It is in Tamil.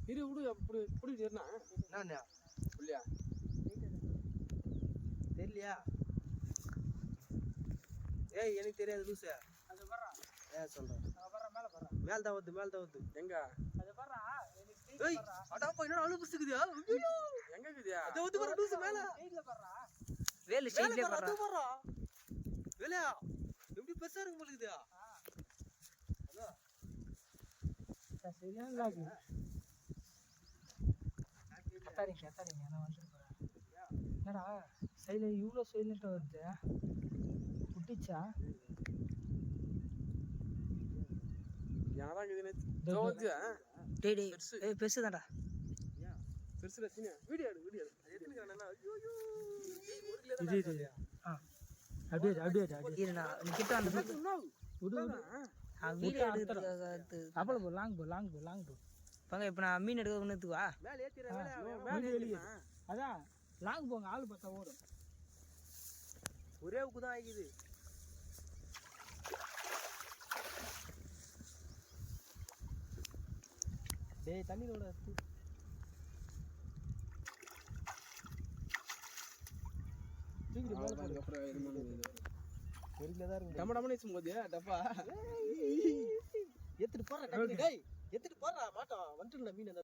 இரு விடு அப்படி இப்படி ஏறினா என்ன இல்லையா தெரியலையா? ஏய் எனக்கு தெரியாது லூசு. அது வர்றா சொல்றேன் வர்றா மேல தான் வருது எங்க அது வர்றா ஏய் அடா போய் என்ன அழு புசுக்குதியா எங்க இருக்குதியா அது வந்து வர லூசு மேல சைடுல வர்றா வேலு சைடுல வர்றா அது வர்றா வேலையா எப்படி பெருசா இருக்கு போலுக்குதியா ஹலோ சரியான லாகு கத்தாரிங்க நான் வந்து என்னடா சைடுல இவ்வளோ சைலண்டா வருது புட்டிச்சா யாராங்க இதுனே ஜோதியா டேய் ஏய் பெருசுதான்டா பெருசுல சின்ன வீடியோ எடு எத்தனை காணனா ஐயோ இது அப்படியே இருடா நீ கிட்ட வந்து விடு வீடியோ எடுத்து அப்பள லாங் போ பங்க இப்ப நான் மீன் எடுக்க ஒண்ணுத்து வா மேல ஏத்திர மேல ஏறி அதான் லாங் போங்க ஆளு பார்த்தா ஓடும் ஒரே உக்கு தான் ஆகிக்குது டேய் தண்ணியோட தூக்கிட்டு மேல போடு அப்புறம் இது பண்ணுது தெரியல தான் இருக்கு டம டமனே சும்மாதியா டப்பா ஏத்திட்டு போறா டேய் ஏத்திட்டு போறா மாட்டோம் வந்துட்டல மீன்